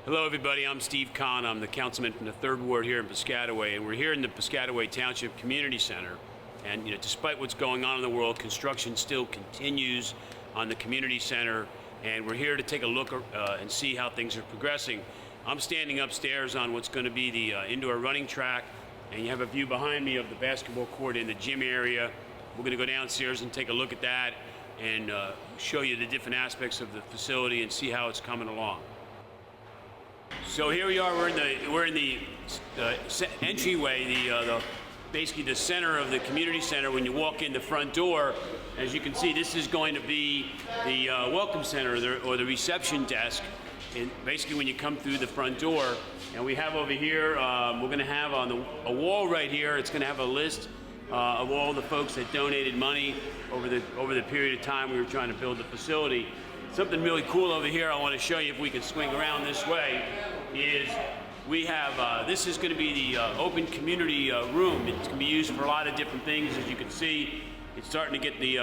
Hello everybody, I'm Steve Cahn. I'm the councilman from the 3rd Ward here in Piscataway, and we're here in the Piscataway Township Community Center. And despite what's going on in the world, construction still continues on the community center, and we're here to take a look and see how things are progressing. I'm standing upstairs on what's going to be the indoor running track, and you have a view behind me of the basketball court in the gym area. We're going to go downstairs and take a look at that and show you the different aspects of the facility and see how it's coming along. So here we are. We're in the entryway, basically the center of the community center. When you walk in the front door, as you can see, this is going to be the welcome center or the reception desk. And basically, when you come through the front door, and we have over here, we're going to have on a wall right here. It's going to have a list of all the folks that donated money over the period of time we were trying to build the facility. Something really cool over here I want to show you, if we can swing around this way, is we have, this is going to be the open community room. It's going to be used for a lot of different things. As you can see, it's starting to get the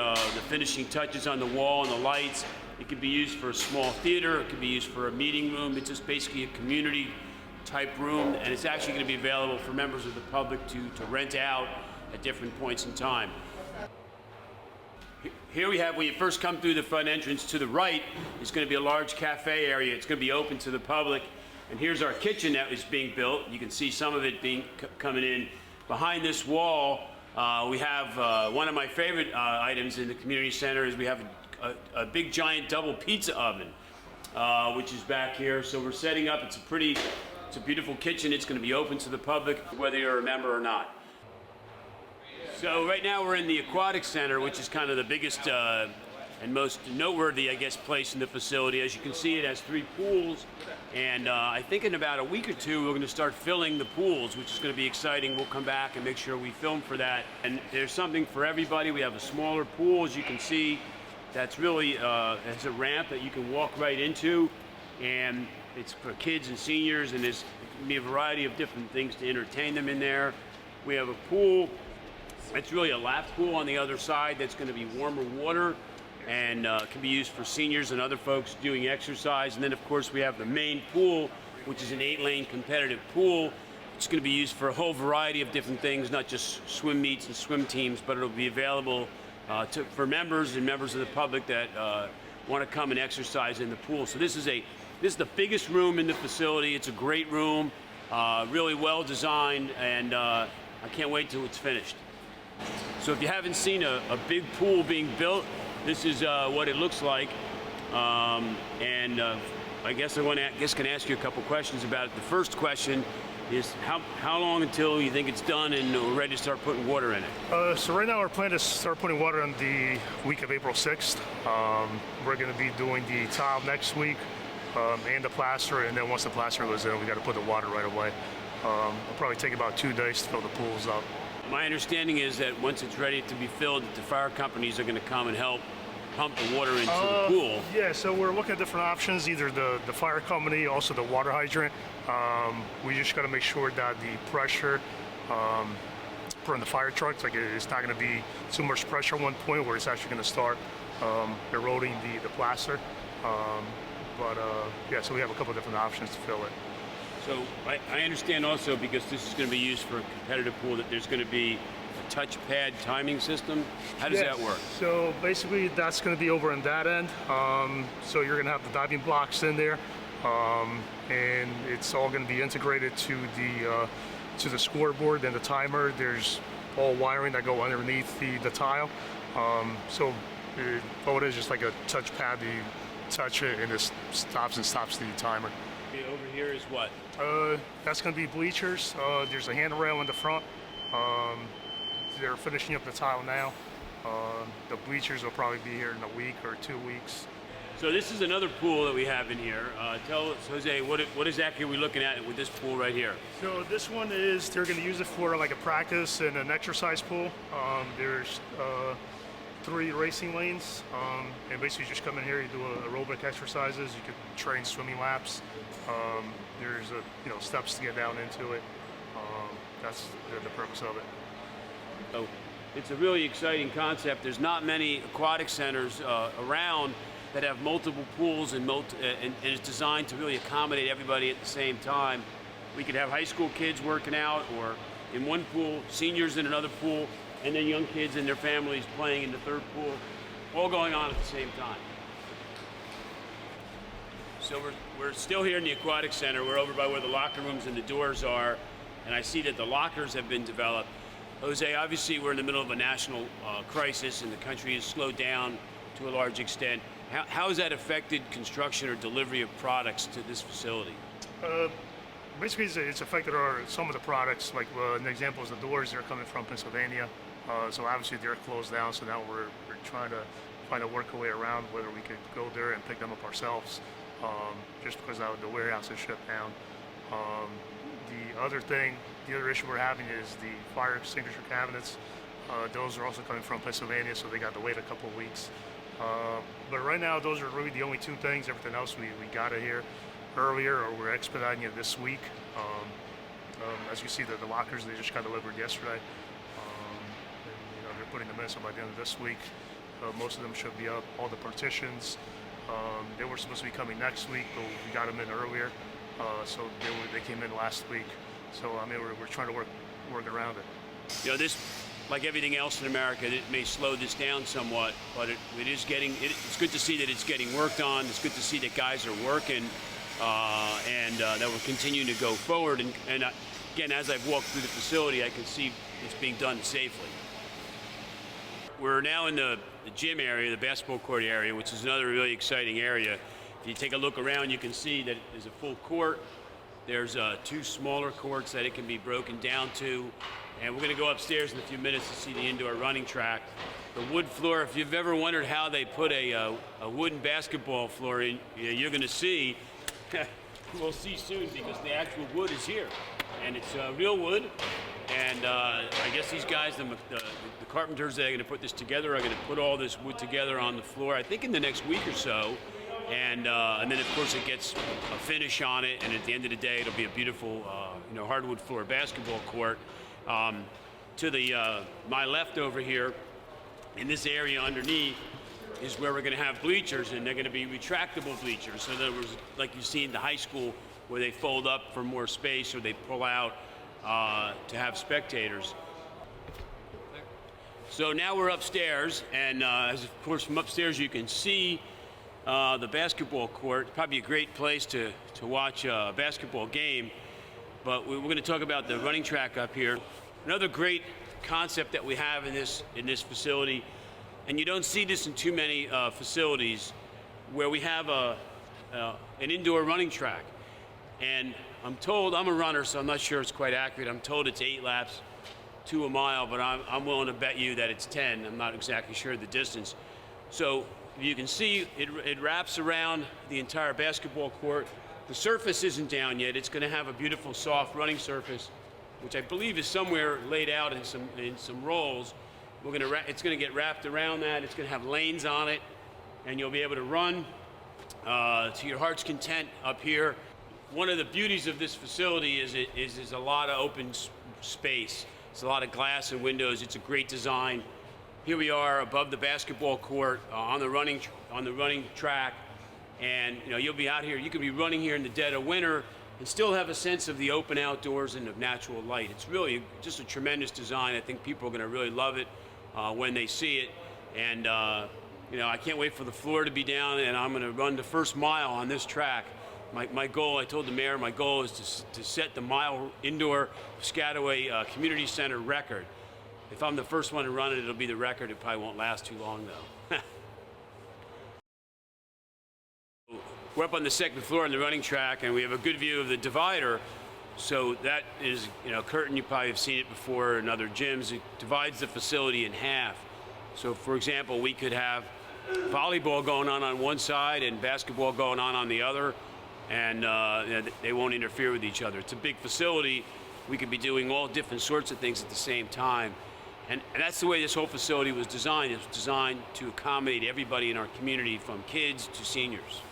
finishing touches on the wall and the lights. It could be used for a small theater. It could be used for a meeting room. It's just basically a community type room, and it's actually going to be available for members of the public to rent out at different points in time. Here we have, when you first come through the front entrance, to the right is going to be a large cafe area. It's going to be open to the public. And here's our kitchen that is being built. You can see some of it coming in. Behind this wall, we have one of my favorite items in the community center is we have a big giant double pizza oven, which is back here. So we're setting up, it's a beautiful kitchen. It's going to be open to the public, whether you're a member or not. So right now we're in the Aquatic Center, which is kind of the biggest and most noteworthy, I guess, place in the facility. As you can see, it has 3 pools, and I think in about a week or 2 we're going to start filling the pools, which is going to be exciting. We'll come back and make sure we film for that. And there's something for everybody. We have a smaller pool, as you can see, that's really has a ramp that you can walk right into, and it's for kids and seniors, and there's going to be a variety of different things to entertain them in there. We have a pool. It's really a lap pool on the other side that's going to be warmer water and can be used for seniors and other folks doing exercise. And then, of course, we have the main pool, which is an 8-lane competitive pool. It's going to be used for a whole variety of different things, not just swim meets and swim teams, but it'll be available for members and members of the public that want to come and exercise in the pool. So this is the biggest room in the facility. It's a great room, really well designed, and I can't wait till it's finished. So if you haven't seen a big pool being built, this is what it looks like. I guess can ask you a couple questions about it. The first question is how long until you think it's done and we're ready to start putting water in it? So right now our plan is to start putting water in the week of April 6th. We're going to be doing the tile next week and the plaster, and then once the plaster goes in, we got to put the water right away. It'll probably take about 2 days to fill the pools up. My understanding is that once it's ready to be filled, the fire companies are going to come and help pump the water into the pool. Yeah, so we're looking at different options, either the fire company, also the water hydrant. We just got to make sure that the pressure from the fire trucks, like it's not going to be too much pressure at one point where it's actually going to start eroding the plaster. Yeah, so we have a couple of different options to fill it. So I understand also, because this is going to be used for a competitive pool, that there's going to be a touchpad timing system. How does that work? So basically that's going to be over on that end. So you're going to have the diving blocks in there, and it's all going to be integrated to the scoreboard and the timer. There's all wiring that go underneath the tile. So all it is just like a touchpad. You touch it and it stops the timer. Over here is what? That's going to be bleachers. There's a handrail in the front. They're finishing up the tile now. The bleachers will probably be here in a week or 2 weeks. So this is another pool that we have in here. Tell us, Jose, what exactly are we looking at with this pool right here? So this one is, they're going to use it for like a practice and an exercise pool. There's 3 racing lanes, and basically you just come in here, you do aerobic exercises, you can train swimming laps. There's steps to get down into it. That's the purpose of it. So it's a really exciting concept. There's not many aquatic centers around that have multiple pools and is designed to really accommodate everybody at the same time. We could have high school kids working out, or in one pool, seniors in another pool, and then young kids and their families playing in the third pool, all going on at the same time. So we're still here in the Aquatic Center. We're over by where the locker rooms and the doors are, and I see that the lockers have been developed. Jose, obviously we're in the middle of a national crisis, and the country has slowed down to a large extent. How has that affected construction or delivery of products to this facility? Basically, it's affected some of the products. Like an example is the doors. They're coming from Pennsylvania, so obviously they're closed down. So now we're trying to find a work way around whether we could go there and pick them up ourselves, just because the warehouse is shut down. The other issue we're having is the fire extinguisher cabinets. Those are also coming from Pennsylvania, so they got to wait a couple of weeks. But right now, those are really the only two things. Everything else we got it here earlier, or we're expediting it this week. As you see, the lockers, they just got delivered yesterday. And, they're putting them in, so by the end of this week, most of them should be up. All the partitions, they were supposed to be coming next week, but we got them in earlier. So they came in last week. So I mean, we're trying to work around it. This, like everything else in America, it may slow this down somewhat, but it's good to see that it's getting worked on. It's good to see that guys are working, and that we're continuing to go forward. And again, as I've walked through the facility, I can see it's being done safely. We're now in the gym area, the basketball court area, which is another really exciting area. If you take a look around, you can see that there's a full court. There's two smaller courts that it can be broken down to. And we're going to go upstairs in a few minutes to see the indoor running track. The wood floor, if you've ever wondered how they put a wooden basketball floor in, you're going to see, we'll see soon, because the actual wood is here. And it's real wood. And I guess these guys, the carpenters that are going to put this together, are going to put all this wood together on the floor, I think in the next week or so. And then, of course, it gets a finish on it. And at the end of the day, it'll be a beautiful hardwood floor basketball court. To my left over here, in this area underneath, is where we're going to have bleachers, and they're going to be retractable bleachers. So there was, like you see in the high school, where they fold up for more space, or they pull out to have spectators. So now we're upstairs, and as of course from upstairs you can see the basketball court. Probably a great place to watch a basketball game. But we're going to talk about the running track up here. Another great concept that we have in this facility, and you don't see this in too many facilities, where we have an indoor running track. And I'm told, I'm a runner, so I'm not sure it's quite accurate. I'm told it's 8 laps to a mile, but I'm willing to bet you that it's 10. I'm not exactly sure of the distance. So you can see it wraps around the entire basketball court. The surface isn't down yet. It's going to have a beautiful soft running surface, which I believe is somewhere laid out in some rolls. It's going to get wrapped around that. It's going to have lanes on it, and you'll be able to run to your heart's content up here. One of the beauties of this facility is a lot of open space. It's a lot of glass and windows. It's a great design. Here we are above the basketball court on the running track. And you'll be out here, you could be running here in the dead of winter and still have a sense of the open outdoors and of natural light. It's really just a tremendous design. I think people are going to really love it when they see it. And I can't wait for the floor to be down, and I'm going to run the first mile on this track. My goal, I told the mayor, my goal is to set the mile indoor Piscataway Community Center record. If I'm the first one to run it, it'll be the record. It probably won't last too long though. We're up on the second floor on the running track, and we have a good view of the divider. So that is, curtain, you probably have seen it before in other gyms. It divides the facility in half. So for example, we could have volleyball going on one side and basketball going on the other, and they won't interfere with each other. It's a big facility. We could be doing all different sorts of things at the same time. And that's the way this whole facility was designed. It was designed to accommodate everybody in our community, from kids to seniors.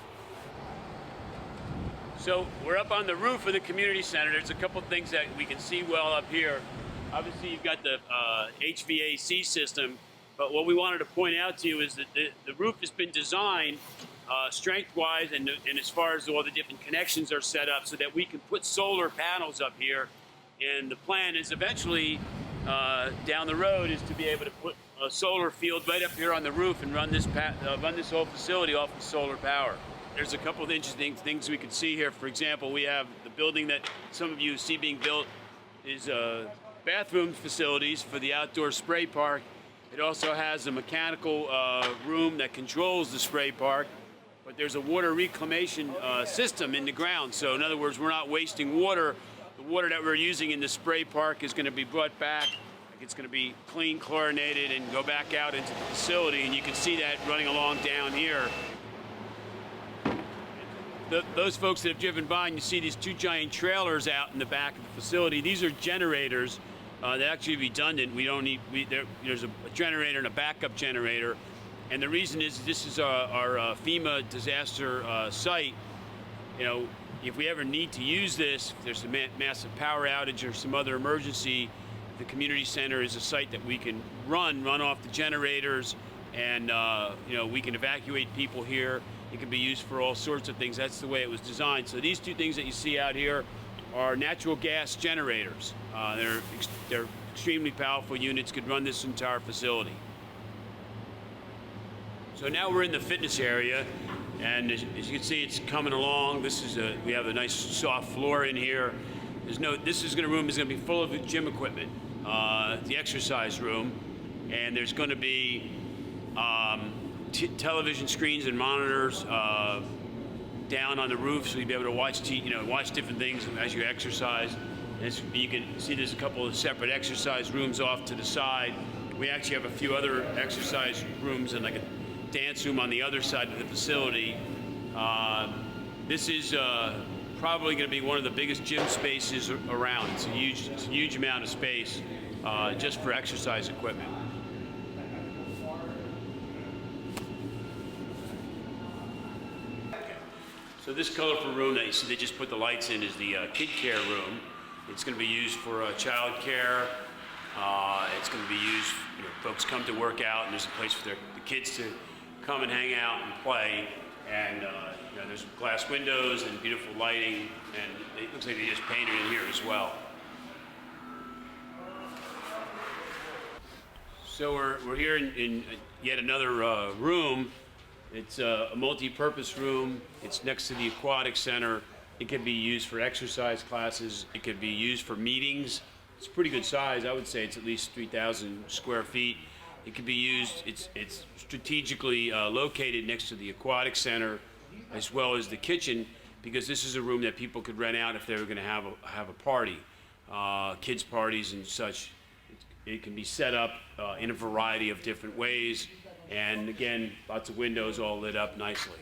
So we're up on the roof of the community center. There's a couple things that we can see well up here. Obviously, you've got the HVAC system, but what we wanted to point out to you is that the roof has been designed strength-wise and as far as all the different connections are set up so that we can put solar panels up here. And the plan is eventually, down the road, is to be able to put a solar field right up here on the roof and run this whole facility off of solar power. There's a couple of interesting things we can see here. For example, we have the building that some of you see being built is bathroom facilities for the outdoor spray park. It also has a mechanical room that controls the spray park, but there's a water reclamation system in the ground. So in other words, we're not wasting water. The water that we're using in the spray park is going to be brought back. It's going to be clean, chlorinated, and go back out into the facility. And you can see that running along down here. Those folks that have driven by, and you see these two giant trailers out in the back of the facility. These are generators. They're actually redundant. We don't need. There's a generator and a backup generator, and the reason is this is our FEMA disaster site. You know, if we ever need to use this, if there's a massive power outage or some other emergency, the community center is a site that we can run off the generators, and you know, we can evacuate people here. It can be used for all sorts of things. That's the way it was designed. So these two things that you see out here are natural gas generators. They're extremely powerful units, could run this entire facility. So now we're in the fitness area, and as you can see, it's coming along. We have a nice soft floor in here. This room is going to be full of gym equipment, the exercise room, and there's going to be television screens and monitors down on the roof, so you'll be able to watch different things as you exercise. You can see there's a couple of separate exercise rooms off to the side. We actually have a few other exercise rooms and like a dance room on the other side of the facility. This is probably going to be one of the biggest gym spaces around. It's a huge amount of space just for exercise equipment. So this colorful room that you see they just put the lights in is the kid care room. It's going to be used for child care. It's going to be used, folks come to work out, and there's a place for the kids to come and hang out and play. And there's glass windows and beautiful lighting, and it looks like they just painted in here as well. So we're here in yet another room. It's a multi-purpose room. It's next to the Aquatic Center. It can be used for exercise classes. It could be used for meetings. It's a pretty good size. I would say it's at least 3,000 square feet. It can be used. It's strategically located next to the Aquatic Center, as well as the kitchen, because this is a room that people could rent out if they were going to have a party, kids parties and such. It can be set up in a variety of different ways. And again, lots of windows all lit up nicely.